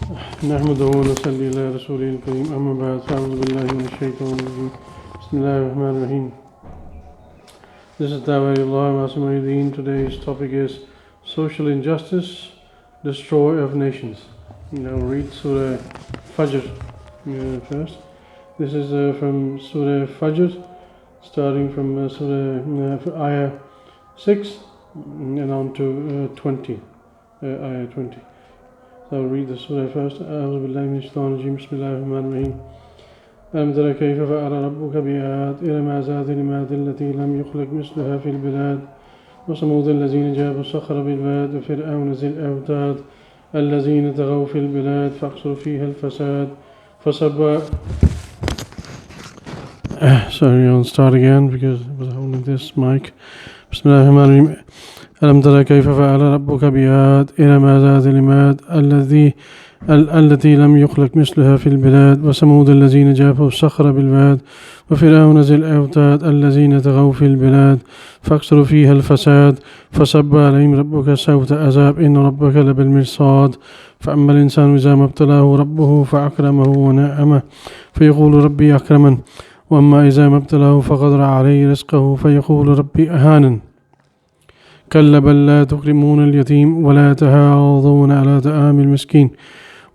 نحمده ونصلي على رسوله الكريم أما بعد فأعوذ بالله من الشيطان الرجيم بسم الله الرحمن الرحيم. This is Dawaiullah Masimuddin. Today's topic is social injustice, destroyer of nations. Now read Surah Fajr first. This is from Surah Fajr, starting from Surah Ayah 6 and on to 20, Ayah 20. So I'll read the surah first. أعوذ بالله من الشيطان الرجيم بسم الله الرحمن الرحيم. ألم تر كيف فعل ربك بعاد إرم ذات العماد التي لم يخلق مثلها في البلاد وثمود الذين جابوا الصخر بالواد وفرعون ذي الأوتاد الذين طغوا في البلاد فأكثروا فيها الفساد فصب. Sorry, I'll start again because I was holding this mic. بسم الله الرحمن الرحيم. ألم تر كيف فعل ربك بعاد إرم ذات العماد التي لم يخلق مثلها في البلاد وثمود الذين جابوا الصخر بالواد وفرعون ذي الأوتاد الذين طغوا في البلاد فأكثروا فيها الفساد فصب عليهم ربك سوط عذاب إن ربك لبالمرصاد فأما الإنسان إذا ما ابتلاه ربه فأكرمه ونعمه فيقول ربي أكرمن وأما إذا ما ابتلاه فقدر عليه رزقه فيقول ربي أهانن كلا بل لا تكرمون اليتيم ولا تحاضون على طعام المسكين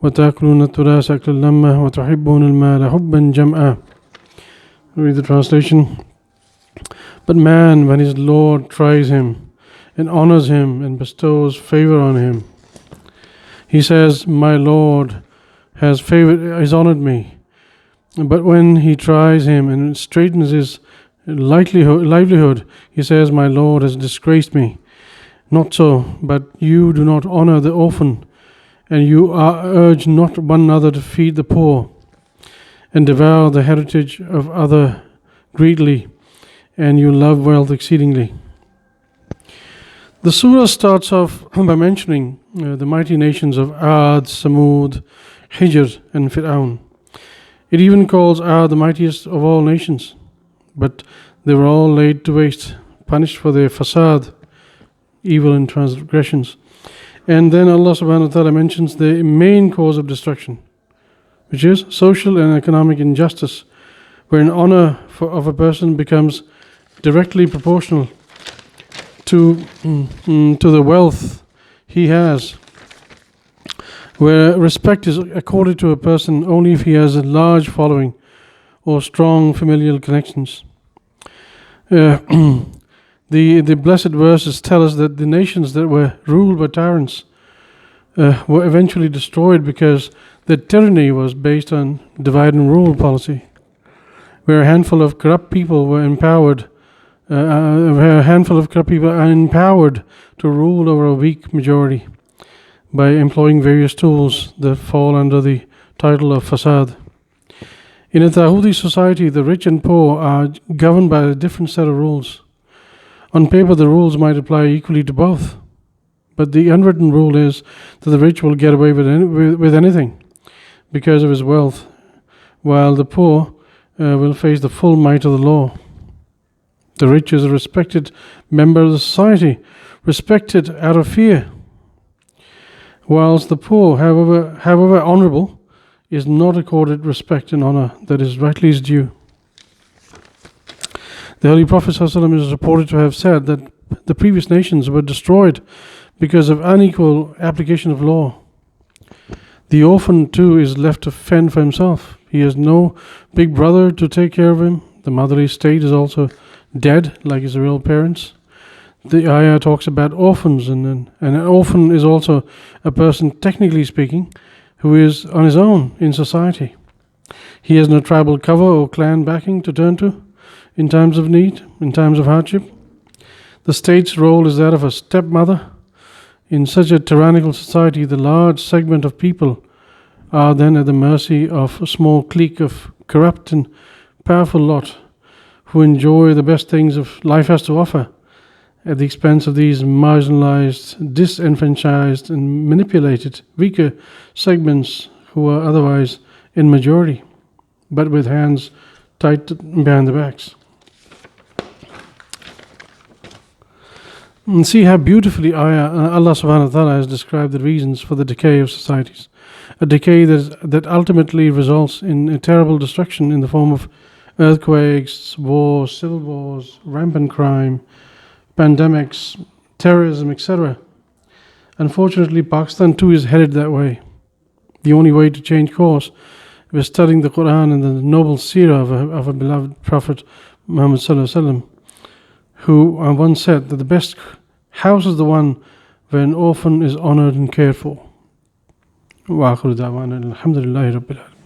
وتأكلون التراث أكلا لما وتحبون المال حبا جمعا. Read the translation. But man, when his Lord tries him and honors him and bestows favor on him, he says, my Lord has honored me. But when he tries him and straightens his livelihood, he says, my Lord has disgraced me. Not so, but you do not honor the orphan, and you urge not one another to feed the poor, and devour the heritage of other greedily, and you love wealth exceedingly. The surah starts off by mentioning the mighty nations of Ad, Samud, Hijr, and Fir'aun. It even calls Ad the mightiest of all nations, but they were all laid to waste, punished for their fasad, evil and transgressions. And then Allah subhanahu wa ta'ala mentions the main cause of destruction, which is social and economic injustice, where an honor of a person becomes directly proportional to the wealth he has, where respect is accorded to a person only if he has a large following or strong familial connections. The blessed verses tell us that the nations that were ruled by tyrants were eventually destroyed because their tyranny was based on divide and rule policy, where a handful of corrupt people were empowered, to rule over a weak majority by employing various tools that fall under the title of fasad. In a Tawhidi society, the rich and poor are governed by a different set of rules. On paper, the rules might apply equally to both, but the unwritten rule is that the rich will get away with anything because of his wealth, while the poor will face the full might of the law. The rich is a respected member of the society, respected out of fear, whilst the poor, however honourable, is not accorded respect and honor that is rightly his due. The Holy Prophet ﷺ is reported to have said that the previous nations were destroyed because of unequal application of law. The orphan too is left to fend for himself. He has no big brother to take care of him. The motherly state is also dead, like his real parents. The ayah talks about orphans, and an orphan is also a person, technically speaking, who is on his own in society. He has no tribal cover or clan backing to turn to in times of need, in times of hardship. The state's role is that of a stepmother. In such a tyrannical society, the large segment of people are then at the mercy of a small clique of corrupt and powerful lot who enjoy the best things of life has to offer at the expense of these marginalized, disenfranchised and manipulated weaker segments who are otherwise in majority, but with hands tied behind their backs. And see how beautifully Allah subhanahu wa ta'ala has described the reasons for the decay of societies. A decay that ultimately results in a terrible destruction in the form of earthquakes, wars, civil wars, rampant crime, pandemics, terrorism, etc. Unfortunately, Pakistan too is headed that way. The only way to change course is studying the Quran and the noble seerah of a beloved Prophet Muhammad Sallallahu Alaihi Wasallam, who once said that the best house is the one where an orphan is honored and cared for. Wa akhiru da'wana alhamdulillahi rabbil alamin.